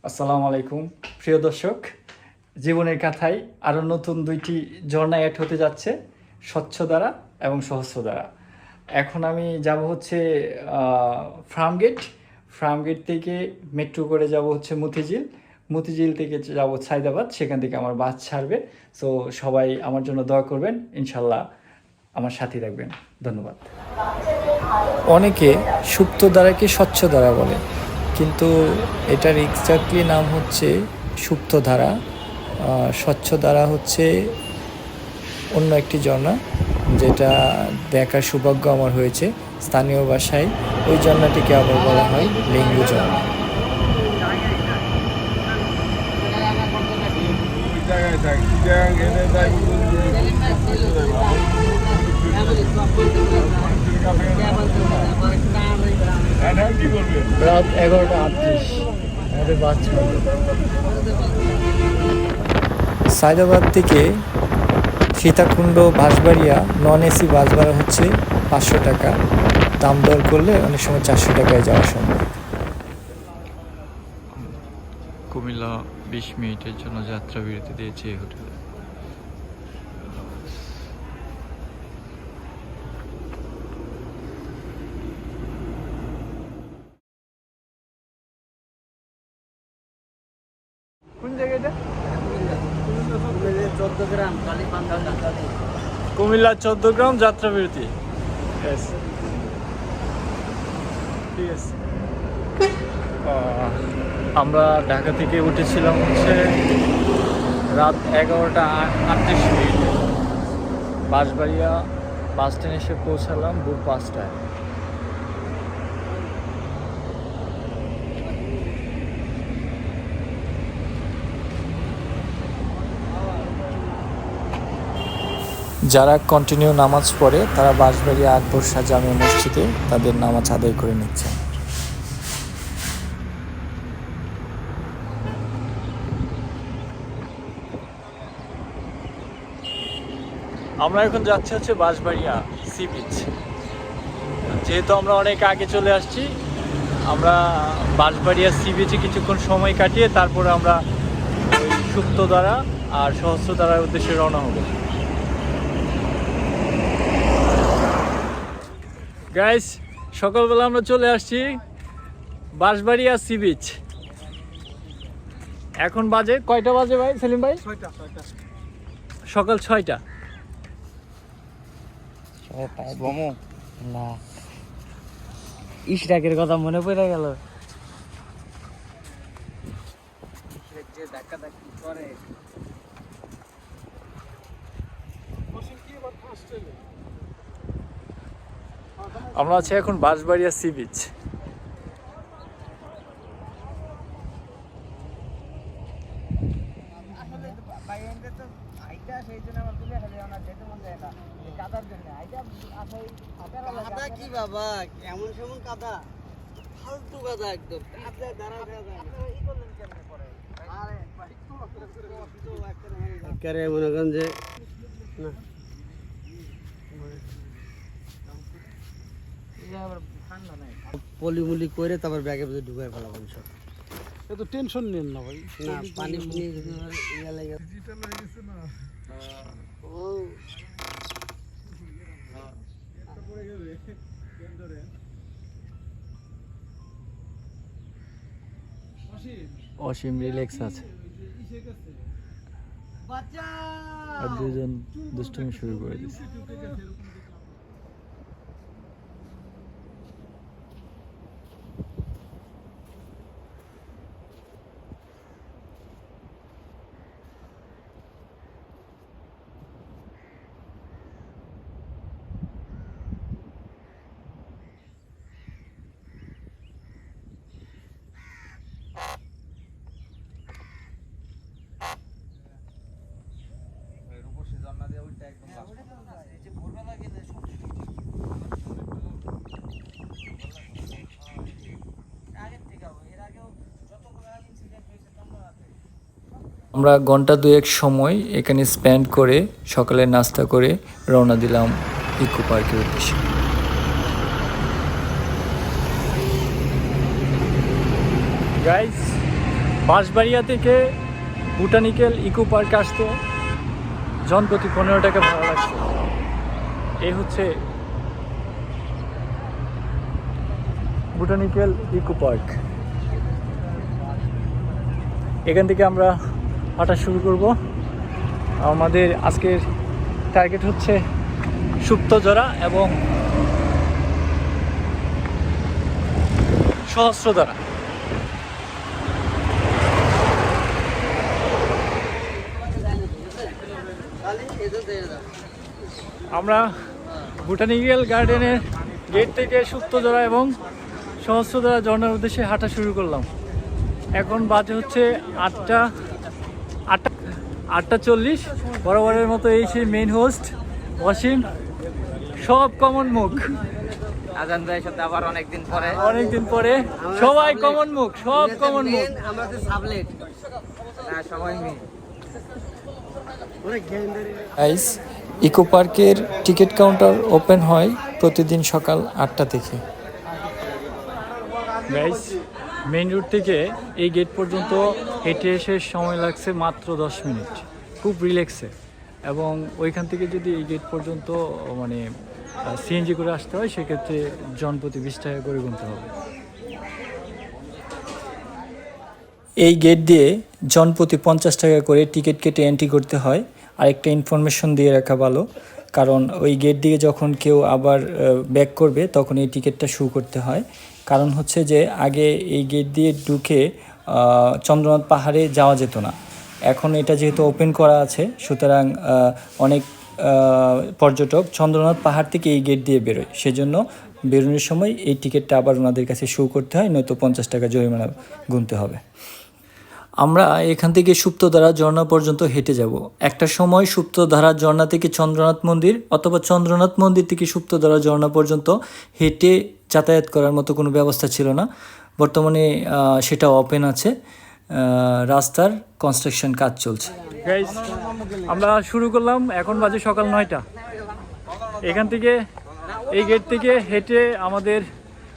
আসসালামু আলাইকুম প্রিয় দর্শক, জীবনের কাথায় আরও নতুন দুইটি ঝর্ণা অ্যাড হতে যাচ্ছে, স্বচ্ছধারা এবং সহস্রধারা। এখন আমি যাব হচ্ছে ফার্মগেট। ফার্মগেট থেকে মেট্রো করে যাব হচ্ছে মতিঝিল। মতিঝিল থেকে যাব সায়দাবাদ, সেখান থেকে আমার বাস ছাড়বে। সো সবাই আমার জন্য দোয়া করবেন, ইনশাল্লাহ আমার সাথে থাকবেন। ধন্যবাদ। অনেকে সুপ্ত ধারাকে স্বচ্ছ ধারা বলে, কিন্তু এটার এক্স্যাক্টলি নাম হচ্ছে সুপ্ত ধারা। স্বচ্ছ ধারা হচ্ছে অন্য একটি ঝর্ণা, যেটা দেখার সৌভাগ্য আমার হয়েছে। স্থানীয় ভাষায় ওই ঝর্ণাটিকে আবার বলা হয় লিঙ্গু ঝর্ণা। রাত 11:38 আমাদের বাস ছাড়বে। সায়দাবাদ থেকে Sitakunda Banshbaria non AC bus ভাড়া হচ্ছে 500 টাকা। দাম দর করলে অনেক সময় 400 টাকায় যাওয়া সম্ভব। কুমিল্লা 20 মিনিটের জন্য যাত্রা বিরতি দিয়েছে এই হোটেলে। কোন জায়গাটা? কুমিল্লা 14 গ্রাম যাত্রা বিরতি। ঠিক আছে। আমরা ঢাকা থেকে উঠেছিলাম হচ্ছে রাত 11:38। বাঁশবাড়িয়া বাস স্ট্যান্ডে এসে পৌঁছালাম ভোর 5টায়। যারা কন্টিনিউ নামাজ পড়ে তারা বাঁশবাড়িয়া আকবর শাহ জামে মসজিদে তাদের নামাজ আদায় করে নিচ্ছে। আমরা এখন যাচ্ছি হচ্ছে বাঁশবাড়িয়া সি বিচ। যেহেতু আমরা অনেক আগে চলে আসছি, আমরা বাঁশবাড়িয়া সি বিচে কিছুক্ষণ সময় কাটিয়ে তারপরে আমরা ওই সুপ্তধারা আর সহস্রধারার উদ্দেশ্যে রওনা হব। গাইস, সকালবেলা আমরা চলে আসছি বাঁশবাড়িয়া সি বিচ। এখন বাজে কয়টা বাজে ভাই সেলিম ভাই? 6টা। সকাল 6টা। না, ইশরাকের কথা মনে পড়ে গেল। আমরা আছি এখন বাঁশবাড়িয়া সি বিচ। কি বাবা এমন সেমন কাদা, ফালতু কাদা একদম। মনে করেন যে পলিমুলি করে তারপর ব্যাগে ঢুকাই ফেলাবেন সব। এত টেনশন নেন না ভাই, না পানি অসীম রিল্যাক্স আছে, আর দুজন দুষ্টুমি শুরু করে দিচ্ছে। আমরা ঘন্টা দুয়েক সময় এখানে স্পেন্ড করে সকালে নাস্তা করে রওনা দিলাম ইকো পার্কের উদ্দেশ্যে। গাইস, বাঁশবাড়িয়া থেকে বোটানিক্যাল ইকো পার্ক আসতে জনপ্রতি 15 টাকা ভাড়া লাগছে। এই হচ্ছে বোটানিক্যাল ইকো পার্ক। এখান থেকে আমরা হাঁটা শুরু করব। আমাদের আজকের টার্গেট হচ্ছে সুপ্তজরা এবং সহস্রধারা। আমরা বোটানিক্যাল গার্ডেনের গেট থেকে সুপ্তজরা এবং সহস্রধারা ঝর্ণার উদ্দেশ্যে হাঁটা শুরু করলাম। এখন বাজে হচ্ছে 8:40। বরাবরের মতো এই সেই মেইন হোস্ট ওয়াসিম, সব কমন মুখ। আজান ভাইয়ের সাথে আবার অনেকদিন পরে সবাই কমন মুখ, সব কমন মুখ। আমরা তো সাবলেট না সবাই মিলে গাইস, ইকো পার্কের টিকিট কাউন্টার ওপেন হয় প্রতিদিন সকাল 8টা থেকে। গাইস, মেইন রোড থেকে এই গেট পর্যন্ত হেঁটে এসে সময় লাগছে মাত্র 10 মিনিট, খুব রিল্যাক্সে। এবং ওইখান থেকে যদি এই গেট পর্যন্ত মানে সিএনজি করে আসতে হয়, সেক্ষেত্রে জনপ্রতি 20 টাকা করে গুনতে হবে। এই গেট দিয়ে জনপ্রতি 50 টাকা করে টিকিট কেটে এন্ট্রি করতে হয়। আরেকটা ইনফরমেশন দিয়ে রাখা ভালো, কারণ ওই গেট দিয়ে যখন কেউ আবার ব্যাক করবে তখন এই টিকিটটা শো করতে হয়। কারণ হচ্ছে যে আগে এই গেট দিয়ে ঢুকে চন্দ্রনাথ পাহাড়ে যাওয়া যেত না। এখন এটা যেহেতু ওপেন করা আছে, সুতরাং অনেক পর্যটক চন্দ্রনাথ পাহাড় থেকে এই গেট দিয়ে বেরোয়। সেজন্য বেরোনোর সময় এই টিকিটটা আবার ওনাদের কাছে শো করতে হয়, নয়তো 50 টাকা জরিমানা গুনতে হবে। আমরা এখান থেকে সুপ্তধারা ঝর্ণা পর্যন্ত হেঁটে যাব। একটা সময় সুপ্তধারা ঝর্ণা থেকে চন্দ্রনাথ মন্দির অথবা চন্দ্রনাথ মন্দির থেকে সুপ্তধারা ঝর্ণা পর্যন্ত হেঁটে যাতায়াত করার মতো কোনো ব্যবস্থা ছিল না। বর্তমানে সেটা ওপেন আছে, রাস্তার কনস্ট্রাকশন কাজ চলছে। গাইস, আমরা শুরু করলাম, এখন বাজে সকাল 9টা। এখান থেকে এই গেট থেকে হেঁটে আমাদের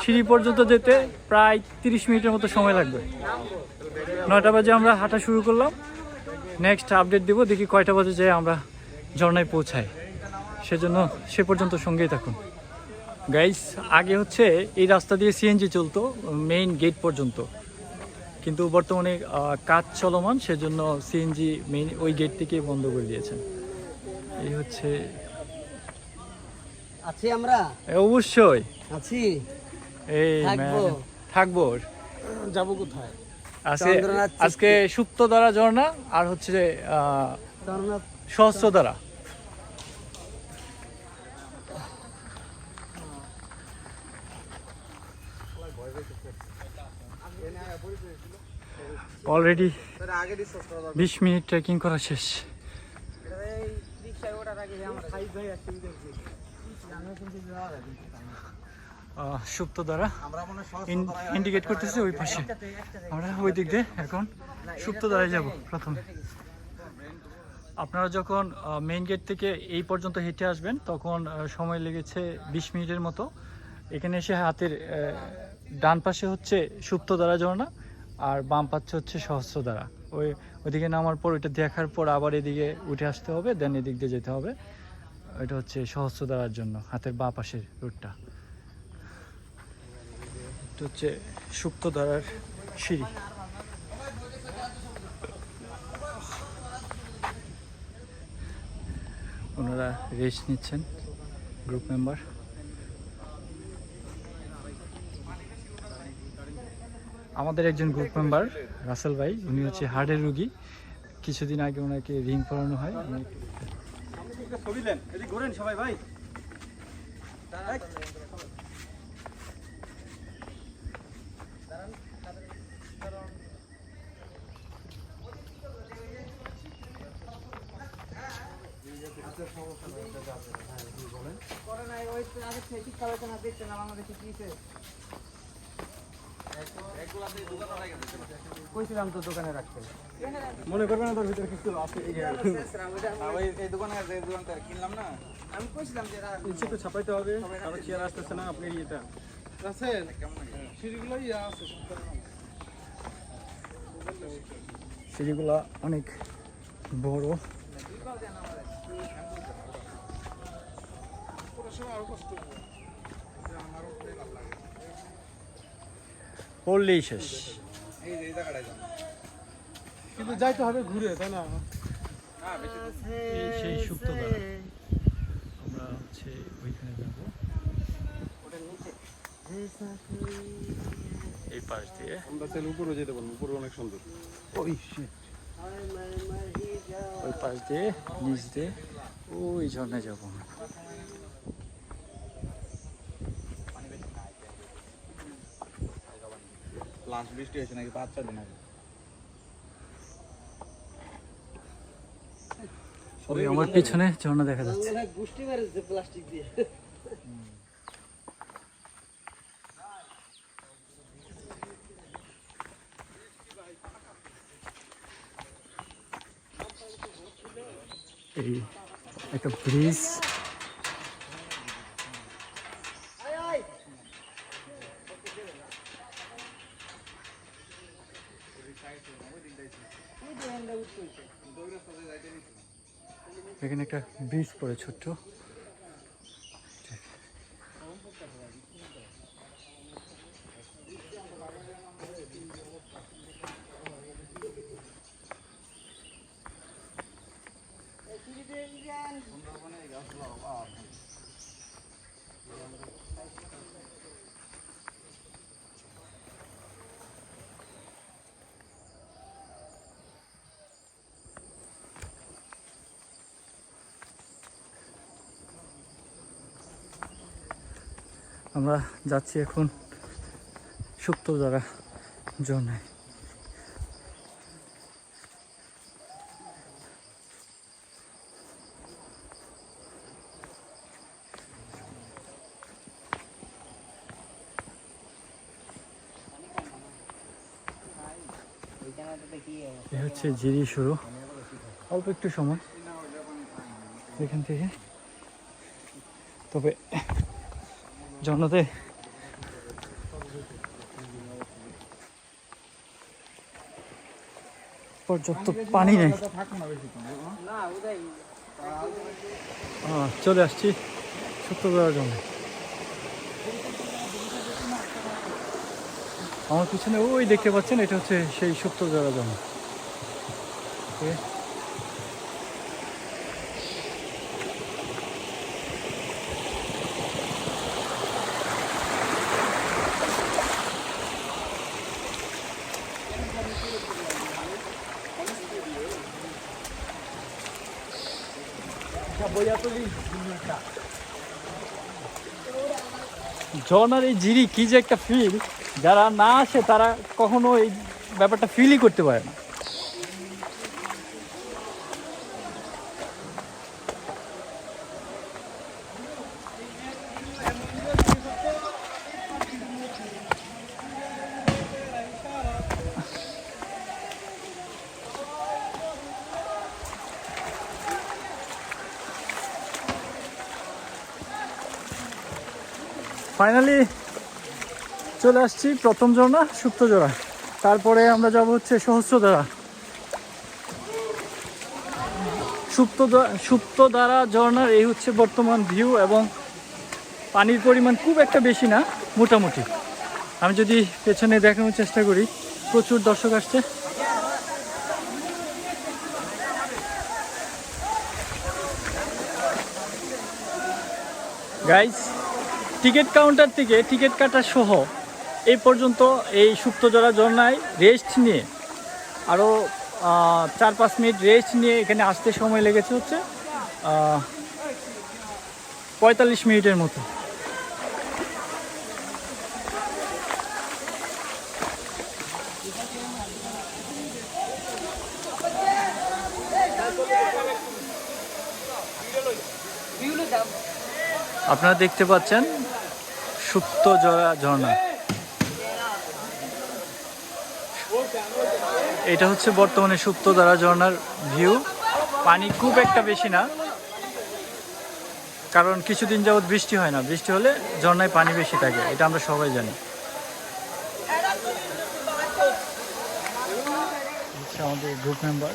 সিঁড়ি পর্যন্ত যেতে প্রায় 30 মিনিটের মতো সময় লাগবে। 9টা বাজে আমরা হাঁটা শুরু করলাম। নেক্সট আপডেট দেবো, দেখি কয়টা বাজে যাই আমরা ঝর্ণায় পৌঁছাই। সেজন্য সে পর্যন্ত সঙ্গেই থাকুন। গাইস, আগে হচ্ছে এই রাস্তা দিয়ে সিএনজি চলতো মেইন গেট পর্যন্ত, কিন্তু বর্তমানে কাজ চলমান, সেজন্য সিএনজি মেইন ওই গেট থেকে বন্ধ করে দিয়েছেন। এই হচ্ছে আছি আমরা, অবশ্যই আছি, এই থাকবো। থাকবো। যাবো কোথায়? চন্দ্রনাথ আজকে সুপ্তধারা ঝর্ণা আর হচ্ছে চন্দ্রনাথ সহস্রধারা। অলরেডি 20 মিনিট ট্রেকিং করা শেষ। সুপ্তধারা ইন্ডিকেট করতেছে ওই পাশে, আমরা ওই দিক দিয়ে এখন সুপ্তধারায় যাব প্রথমে। আপনারা যখন মেইন গেট থেকে এই পর্যন্ত হেঁটে আসবেন তখন সময় লেগেছে 20 মিনিটের মতো। এখানে এসে হাতের ডান পাশে হচ্ছে সুপ্তধারা ঝর্ণা আর বাম পাশে হচ্ছে সহস্রধারা। ওইদিকে নামার পর ওইটা দেখার পর আবার এদিকে উঠে আসতে হবে, দেন এদিক দিয়ে যেতে হবে। এটা হচ্ছে সহস্রধারার জন্য হাতের বাঁ পাশের রুটটা। এটা হচ্ছে সুপ্তধারার সিঁড়ি। ওনারা রেস্ট নিচ্ছেন, গ্রুপ মেম্বার। আমাদের একজন গ্রুপ মেম্বার রাসেল ভাই, উনি হচ্ছে হার্টের রুগী। কিছুদিন আগে ওনাকে রিং করানো হয়। সবাই ভাই কইছিলাম তো দোকানে রাখতে, মনে করবেন না তোর ভিতরে কিছু আছে। এই দোকানে এই দোকানটা কিনলাম না, আমি কইছিলাম যে ইচ্ছে তো ছাপাইতে হবে, আবার চেয়ার আসতেছে না আপনার ইয়েটা আছে সিঁড়িগুলোই আছে। সিঁড়িগুলা অনেক বড়। পড়লেই শেষ। এই যে এই জায়গাটায় যান। কিন্তু যাইতে হবে ঘুরে, তাই না? না বেশি দূর না। এই সেই সুপ্তধারা। আমরা হচ্ছে ওইখানে যাব, এই পাশ দিয়ে। আমরা চাইলে উপরে যেতে পারবো, উপরে অনেক সুন্দর। ওই shit। ওই পাশ দিয়ে নিচ দিয়ে ওই ঝর্ণায় যাবো আমরা। লাস্ট বৃষ্টি হয়েছে নাকি 5-4 দিন আগে। ওই আমার পিছনে ঝর্ণা দেখা যাচ্ছে। গুষ্টি মেরেছে প্লাস্টিক দিয়ে। এই একটা ব্রিজ। এখানে একটা ব্রিজ পড়ে ছোট্ট। আমরা যাচ্ছি এখন সুপ্তধারা ঝর্ণায়। এই হচ্ছে জিরি শুরু, অল্প একটু সময় এখান থেকে। তবে ঝর্ণাতে পর্যাপ্ত পানি নেই। চলে আসছি সুপ্তধারা ঝর্ণায়। আমার পিছনে ওই দেখতে পাচ্ছেন, এটা হচ্ছে সেই সুপ্তধারা ঝর্ণা। ঝর্ণার এই জিরি কি যে একটা ফিল, যারা না আসে তারা কখনো এই ব্যাপারটা ফিলই করতে পারে না। ফাইনালি চলে আসছি প্রথম ঝর্ণা সুপ্তধারা। তারপরে আমরা যাব হচ্ছে সহস্রধারা। সুপ্তধারা ঝর্ণার এই হচ্ছে বর্তমান ভিউ, এবং পানির পরিমাণ খুব একটা বেশি না, মোটামুটি। আমি যদি পেছনে দেখানোর চেষ্টা করি, প্রচুর দর্শক আসছে। গাইজ, টিকিট কাউন্টার থেকে টিকিট কাটা সহ এই পর্যন্ত এই সুপ্তধারা ঝর্ণায় রেস্ট নিয়ে আরও 4-5 মিনিট রেস্ট নিয়ে এখানে আসতে সময় লেগেছে হচ্ছে 45 মিনিটের মতো। আপনারা দেখতে পাচ্ছেন সুপ্তধারা ঝর্ণা। এটা হচ্ছে বর্তমানে সুপ্তধারা ঝর্ণার ভিউ। পানি খুব একটা বেশি না, কারণ কিছুদিন যাবৎ বৃষ্টি হয় না। বৃষ্টি হলে ঝর্ণায় পানি বেশি থাকে, এটা আমরা সবাই জানি। হচ্ছে আমাদের গ্রুপ মেম্বার,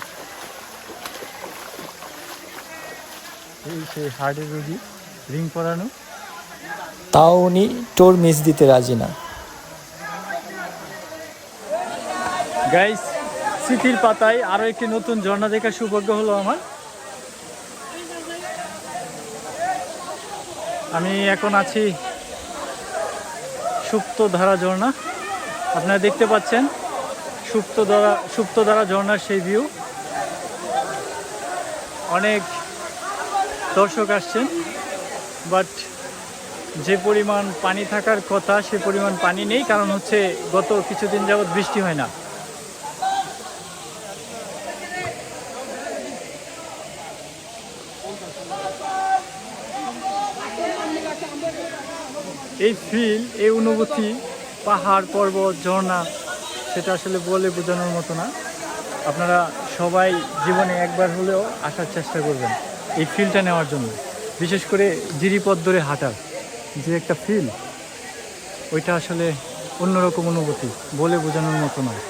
এই সেই হার্টের রোগী, রিং পরানো, তাও উনি টোর মিস দিতে রাজি না। গাইস, স্মৃতির পাতায় আরো একটি নতুন ঝর্ণা দেখার সৌভাগ্য হলো আমার। আমি এখন আছি সুপ্তধারা ঝর্ণা, আপনারা দেখতে পাচ্ছেন সুপ্তধারা ঝর্ণার সেই ভিউ। অনেক দর্শক আসছেন, বাট যে পরিমাণ পানি থাকার কথা সে পরিমাণ পানি নেই, কারণ হচ্ছে গত কিছুদিন যাবৎ বৃষ্টি হয় না। এই ফিল, এই অনুভূতি, পাহাড় পর্বত ঝর্ণা, সেটা আসলে বলে বোঝানোর মতো না। আপনারা সবাই জীবনে একবার হলেও আসার চেষ্টা করবেন এই ফিলটা নেওয়ার জন্য। বিশেষ করে জিরিপথ ধরে হাঁটার যে একটা ফিল, ওইটা আসলে অন্যরকম অনুভূতি, বলে বোঝানোর মতো নয়।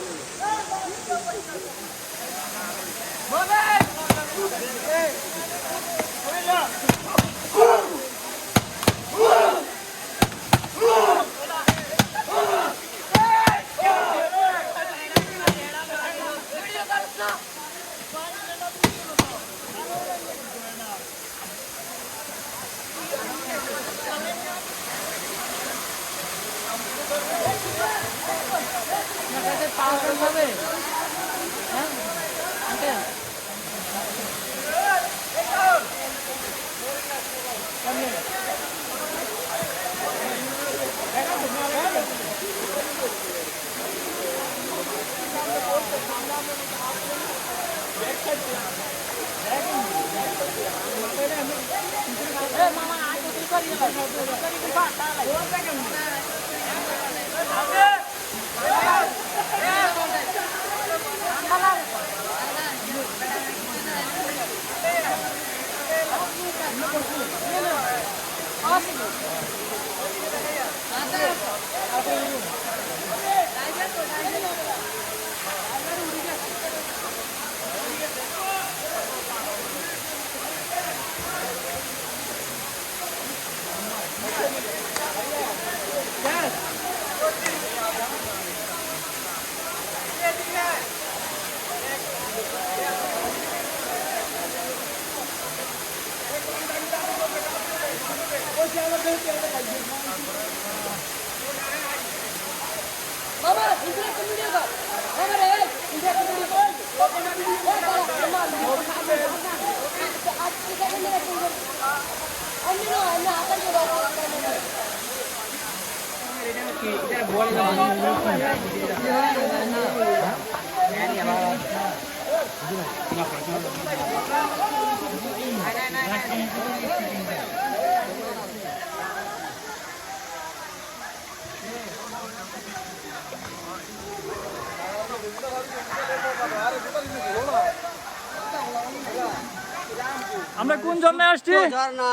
আমরা কোন ঝর্ণায় আসছি? ঝর্ণা,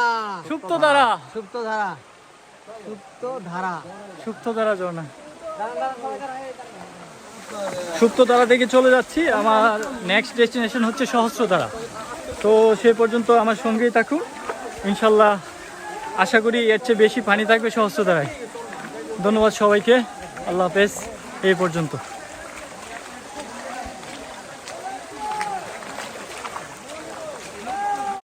সুপ্তধারা। সুপ্তধারা, সুপ্তধারা, সুপ্তধারা ঝর্ণা। সুপ্তধারা থেকে চলে যাচ্ছি, আমার নেক্সট ডেস্টিনেশন হচ্ছে সহস্রধারা। তো সে পর্যন্ত আমার সঙ্গেই থাকুন, ইনশাল্লাহ আশা করি এর চেয়ে বেশি পানি থাকবে সহস্রধারায়। ধন্যবাদ সবাইকে, আল্লাহ হাফেজ, এই পর্যন্ত।